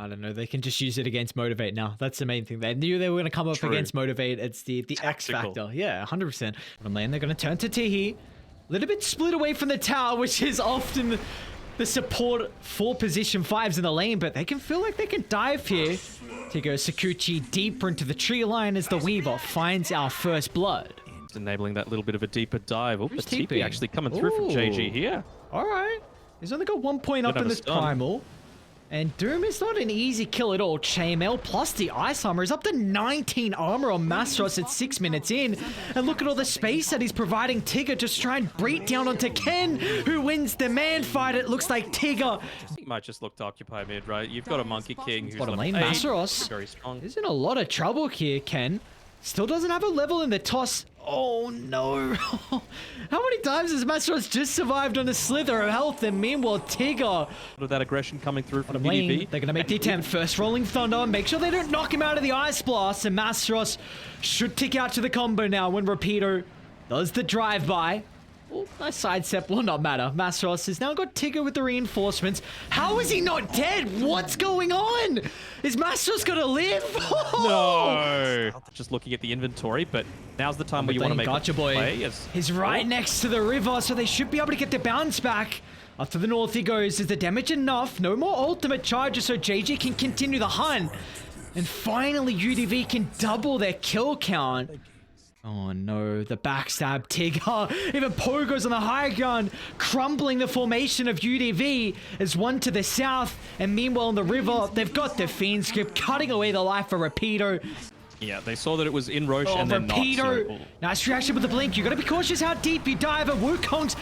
I don't know. They can just use it against Motivate now. That's the main thing. They knew they were going to come up against Motivate. It's the X factor. Yeah, 100%. Bottom lane, they're going to turn to Tihi. A little bit split away from the tower, which is often the support for position 5s in the lane, but they can feel like they can dive here. Tigo Sakuchi deeper into the tree line as the Weaver finds our first blood. It's enabling that little bit of a deeper dive. Oh, but TP? TP actually coming through from JG here. All right. He's only got 1 point up in this Primal. And Doom is not an easy kill at all. Chainmail plus the Ice Armor is up to 19 armor on MG.Trust at 6 minutes in. And look at all the space that he's providing Tigger. Just try and break down onto Ken, who wins the man fight. It looks like Tigger. He might just look to occupy mid, right? You've got a Monkey King who's bottom level lane. 8, MG.Trust very strong. is in a lot of trouble here, Ken. Still doesn't have a level in the toss. Oh no. How many times has MG.Trust just survived on a slither of health? And meanwhile, Tigger. With that aggression coming through from lane, BDV. they're going to make the attempt. First Rolling Thunder. Make sure they don't knock him out of the Ice Blast. And MG.Trust should tick out to the combo now when Rapido does the drive-by. Oh, nice sidestep. Will not matter. MG.Trust has now got Tigger with the reinforcements. How is he not dead? What's going on? Is MG.Trust going to live? No. Just looking at the inventory, but now's the time where you want to make Gotcha a boy. play. He's right next to the river, so they should be able to get the bounce back. Up to the north he goes. Is the damage enough? No more ultimate charges, so JG can continue the hunt. And finally, UDV can double their kill count. Oh no, the backstab Tigger. Even Pogo's on the high ground, crumbling the formation of UDV as one to the south. And meanwhile on the river, they've got the Fiend Script cutting away the life of Rapido. Yeah, they saw that it was in Roche and then Rapido. not. So, nice reaction with the blink. You gotta be cautious how deep you dive. And Wukong's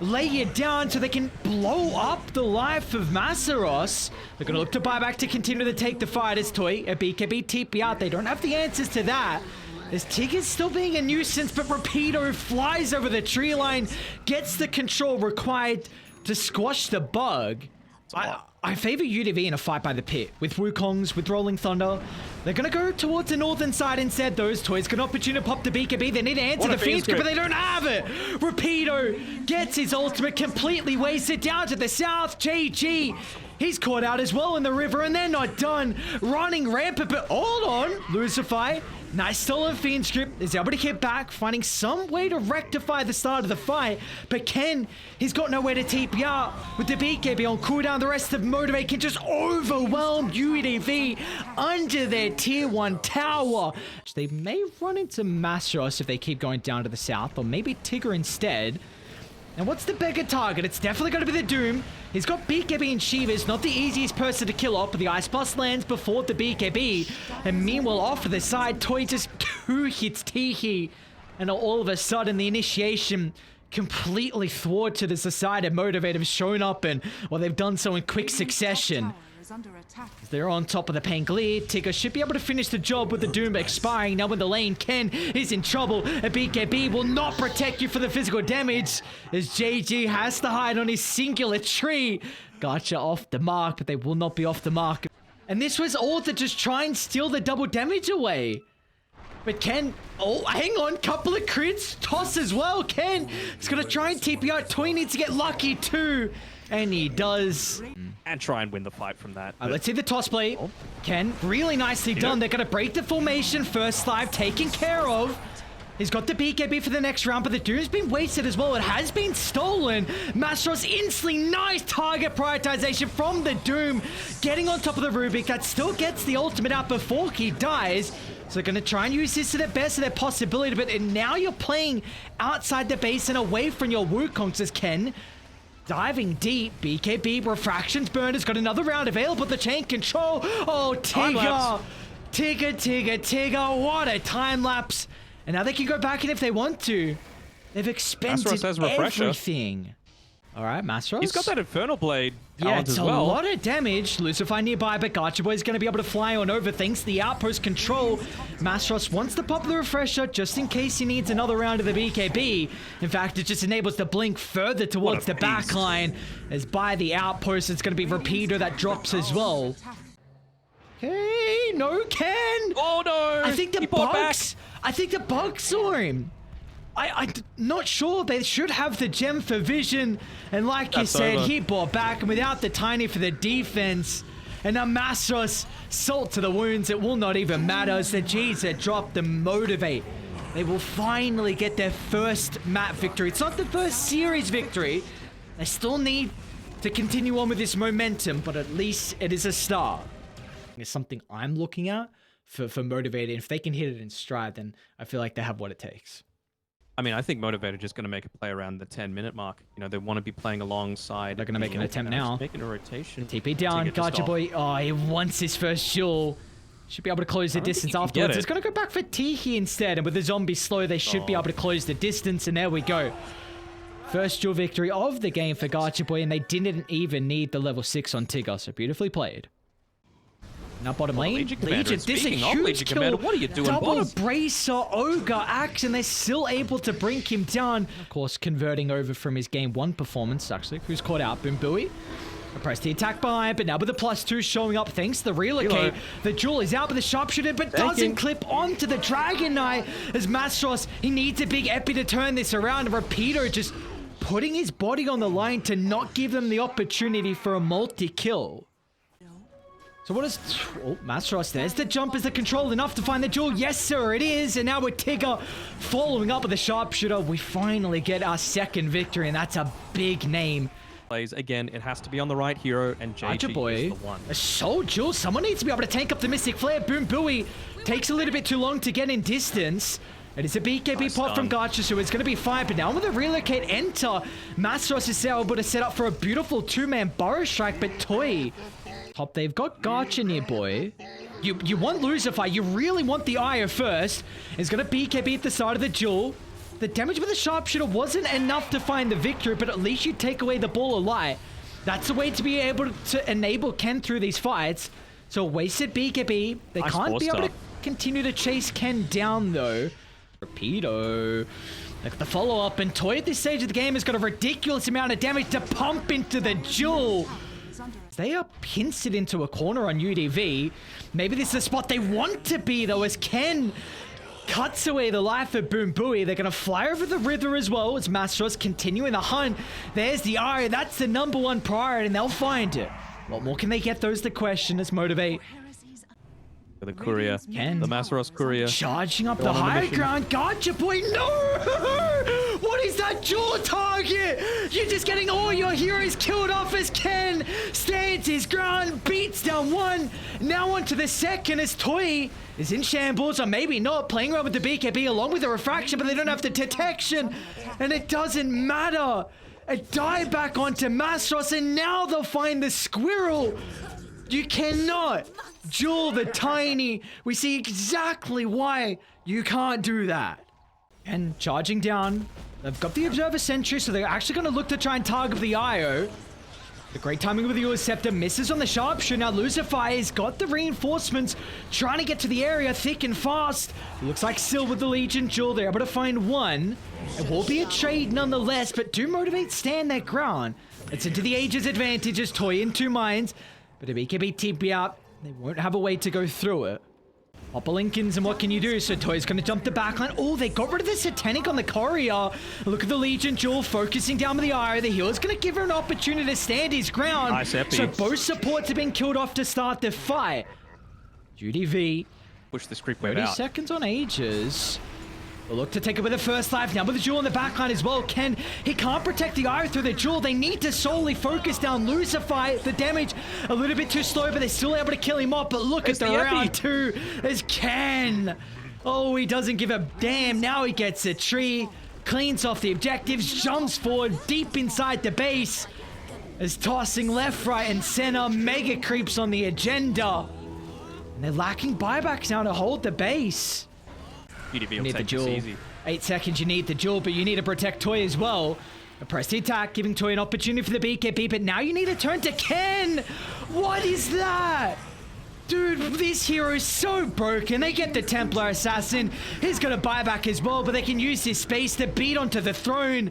lay it down so they can blow up the life of MG.Trust. They're gonna look to buy back to continue to take the fight as Toy. A BKB TP out. They don't have the answers to that. As Tigger's still being a nuisance, but Rapido flies over the tree line, gets the control required to squash the bug. I favor UDV in a fight by the pit. With Wukongs, with Rolling Thunder. They're going to go towards the northern side instead. Those Toys get an opportunity to pop the BKB. They need to answer the Fiend Script, but they don't have it. Rapido gets his ultimate completely wasted down to the south. JG, he's caught out as well in the river, and they're not done. Running rampant, but hold on. Lucify. Nice stolen Fiend Script is able to get back, finding some way to rectify the start of the fight. But Ken, he's got nowhere to TP out. With the BKB on cooldown, the rest of Motivate can just overwhelm UDV under their tier 1 tower. They may run into MG.Trust if they keep going down to the south, or maybe Tigger instead. And what's the bigger target? It's definitely going to be the Doom. He's got BKB and Shivas, not the easiest person to kill off, but the Ice Blast lands before the BKB. And meanwhile, off to the side, Toy just 2 hits Tihi. And all of a sudden, the initiation completely thwarted as the side of Motivate have shown up, and well, they've done so in quick succession. They're on top of the Pangolier. Tigger should be able to finish the job with the Doom expiring. Now in the lane, Ken is in trouble. A BKB will not protect you for the physical damage, as JG has to hide on his singular tree. Gotcha off the mark, but they will not be off the mark. And this was all to just try and steal the double damage away. But Ken, oh, hang on, couple of crits, toss as well. Ken is going to try and TP out. Toy needs to get lucky too. And he does. And try and win the fight from that. Let's see the toss play. Ken, really nicely done. They're going to break the formation. First live taken care of. He's got the BKB for the next round, but the Doom's been wasted as well. It has been stolen. MG.Trust instantly, nice target prioritization from the Doom. Getting on top of the Rubik. That still gets the ultimate out before he dies. So they're going to try and use this to the best of their possibility. But now you're playing outside the base and away from your Wukongs as Ken. Diving deep, BKB, Refractions Burn has got another round available. The chain control. Oh, Tigger. Tigger. What a time lapse. And now they can go back in if they want to. They've expended everything. All right, MG.Trust. He's got that Infernal Blade. Yeah, it's as well. A lot of damage. Lucify nearby, but Gotcha Boy is going to be able to fly on over thanks to the outpost control. MG.Trust wants to pop the refresher just in case he needs another round of the BKB. In fact, it just enables the blink further towards the back line. As by the outpost, it's going to be Rapido that drops as well. Hey, no, Ken! Oh no! I think the bugs saw him. I'm not sure. They should have the gem for vision. And like you said, he bought back. And without the tiny for the defense, And now Mastros, salt to the wounds. It will not even matter as the G's are dropped to motivate. They will finally get their first map victory. It's not the first series victory. They still need to continue on with this momentum, but at least it is a start. It's something I'm looking at for motivated. If they can hit it in stride, then I feel like they have what it takes. I mean, I think Motivated are just going to make a play around the 10-minute mark. You know, they want to be playing alongside. They're going to make an attempt now. Making a rotation. TP down, Gotcha Boy. Oh, he wants his first duel. Should be able to close the distance afterwards. It's going to go back for Tiki instead. And with the zombie slow, they should be able to close the distance. And there we go. First duel victory of the game for Gotcha Boy. And they didn't even need the level 6 on Tigger. So beautifully played. Now bottom lane, Legion, this is a huge kill. What are you doing, Double boss? Bracer, Ogre, Axe, and they're still able to bring him down. Of course, converting over from his game 1 performance, actually. Who's caught out? Boom Booey. Press the attack behind, but now with the +2 showing up, thanks to the relocate. The Jewel is out with the sharpshooter, but doesn't clip onto the Dragon Knight. As Mastros, he needs a big epi to turn this around. And Rapido just putting his body on the line to not give them the opportunity for a multi-kill. So what is... Oh, Mastros, there's the jump. Is the control enough to find the Jewel? Yes, sir, it is. And now with Tigger following up with the sharpshooter, we finally get our second victory, and that's a big name. Plays again, it has to be on the right hero, and JG is the one. A Soul Jewel. Someone needs to be able to tank up the Mystic Flare. Boom Booey takes a little bit too long to get in distance. It is a BKB pot from Gotcha, so it's going to be fine. But now with the relocate enter, Mastros is able to set up for a beautiful 2-man Burrow Strike, but Toy... Top, they've got Gotcha nearby. You want Lucifer, you really want the Io first. It's going to BKB at the side of the Jewel. The damage with the sharpshooter wasn't enough to find the victory, but at least you take away the ball of light. That's the way to be able to enable Ken through these fights. So wasted BKB. They can't be able to continue to chase Ken down though. Rapido. Look at the follow-up, and Toy at this stage of the game has got a ridiculous amount of damage to pump into the Jewel. They are pincered into a corner on UDV. Maybe this is the spot they want to be, though, as Ken cuts away the life of Boom Booey. They're going to fly over the river as well as Mastros continuing the hunt. There's the Eye. That's the #1 priority, and they'll find it. What more can they get? Those the question. Let's motivate. The courier. Ken. The Mastros courier. Charging up the high ground. Gotcha Boy. No! What is that dual target? You're just getting all your heroes killed off as Ken stands his ground, beats down one. Now on to the second as Toy is in shambles, or maybe not, playing around with the BKB along with the refraction, but they don't have the detection. And it doesn't matter. A dive back onto Mastros, and now they'll find the squirrel. You cannot duel the tiny. We see exactly why you can't do that. And charging down. They've got the Observer Sentry, so they're actually going to look to try and target the IO. The great timing with the Eula Scepter misses on the sharpshooter. Now Lucifer has got the reinforcements, trying to get to the area thick and fast. It looks like Sil with the Legion Jewel. They're able to find one. It will be a trade nonetheless, but do motivate stand their ground. It's into the Aegis advantage as Toy in 2 minds. But if BKB TP out, they won't have a way to go through it. Hopper Lincolns, and what can you do? So Toy's going to jump the backline. Oh, they got rid of the Satanic on the courier. Look at the Legion Jewel focusing down with the eye. The healer's going to give her an opportunity to stand his ground. Nice epi. So both supports have been killed off to start the fight. UDV. Push the script wave 30 out. seconds on Aegis. We'll look to take it with the first life now with the Jewel in the backline as well. Ken, he can't protect the Eye through the Jewel. They need to solely focus down Lucifer. The damage a little bit too slow, but they're still able to kill him off. But look at the round 2 as Ken. Oh, he doesn't give a damn. Now he gets a tree, cleans off the objectives, jumps forward deep inside the base. Is tossing left, right, and center. Mega creeps on the agenda. And they're lacking buybacks now to hold the base. UDV will Need the take Jewel. this easy. 8 seconds, you need the Jewel, but you need to protect Toy as well. Press the attack, giving Toy an opportunity for the BKB, but now you need to turn to Ken! What is that? Dude, this hero is so broken. They get the Templar Assassin. He's got a buyback as well, but they can use this space to beat onto the throne.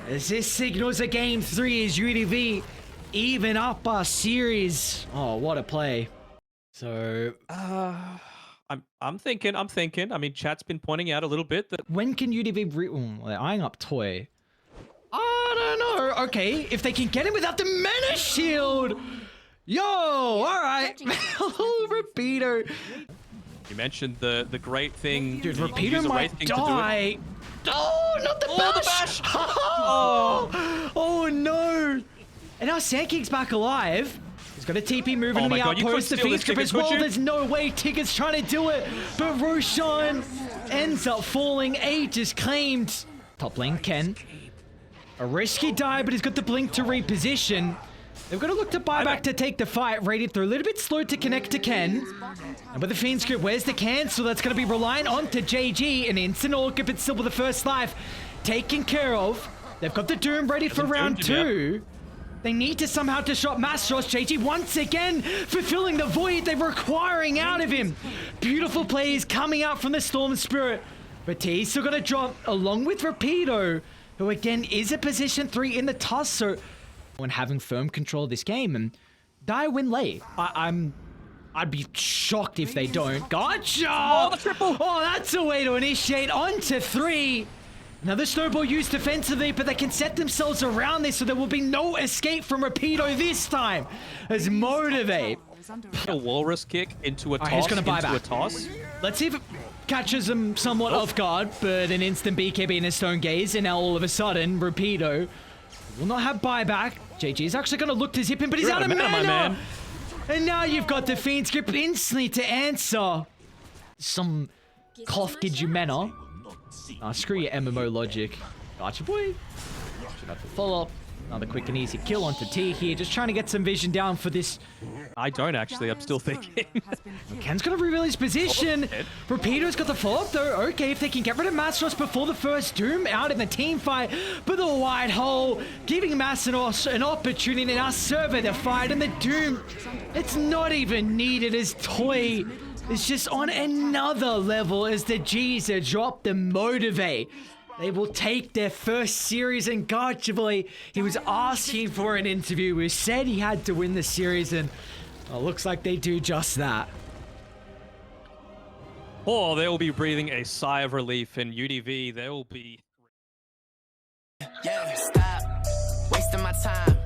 As this signals a game 3 as UDV even up our series. Oh, what a play. So... I'm thinking. I mean, chat's been pointing out a little bit that when can UDV they're eyeing up Toy. I don't know. Okay, if they can get him without the Menace Shield. Yo, all right. Rapido. You mentioned the great thing. Dude, you can use Rapido a might wraith thing to do it. die. Oh, not the bash. Oh, no. And now Sand King's back alive. He's got a TP moving in the outpost. The Fiend Script as well. There's no way Tigger's trying to do it. But Roshan ends up falling. Age is claimed. Top lane, Ken. A risky die, but he's got the blink to reposition. They've got to look to buy back to take the fight. Radiant through a little bit slow to connect to Ken. And with the Fiend Script, where's the cancel? That's going to be reliant on to JG. An instant orc, but still with the first life taken care of. They've got the Doom ready for round 2. They need to somehow disrupt MG.Trust. JG once again fulfilling the void they're requiring out of him. Beautiful plays coming out from the Storm Spirit. But he's still going to drop along with Rapido, who again is a position 3 in the TUS. So when having firm control of this game, and die win late. I'd be shocked if they don't. Gotcha! Oh, the triple! Oh, that's a way to initiate onto 3. Another snowball used defensively, but they can set themselves around this so there will be no escape from Rapido this time. As Motivate. A walrus kick into a toss. He's gonna buy back. A toss. Let's see if it catches him somewhat off guard, but an instant BKB in his stone gaze, and now all of a sudden, Rapido will not have buyback. JG is actually going to look to zip him, but he's out of mana. My man. And now you've got the Fiend Script instantly to answer some cough gives you mana. Screw your MMO logic. Gotcha, boy. Should have to follow up. Another quick and easy kill onto T here. Just trying to get some vision down for this. I don't actually. I'm still thinking. Ken's going to reveal his position. Rapido's got the follow-up though. Okay, if they can get rid of MG.Trust before the first Doom out in the team fight. But the white hole giving MG.Trust an opportunity in our server to fight. And the Doom, it's not even needed as Toy is just on another level as the G's are dropped the Motivate. They will take their first series, and Garchavoy, he was asking for an interview. We said he had to win the series, and looks like they do just that. Oh, they will be breathing a sigh of relief in UDV. They will be... Yeah, stop wasting my time.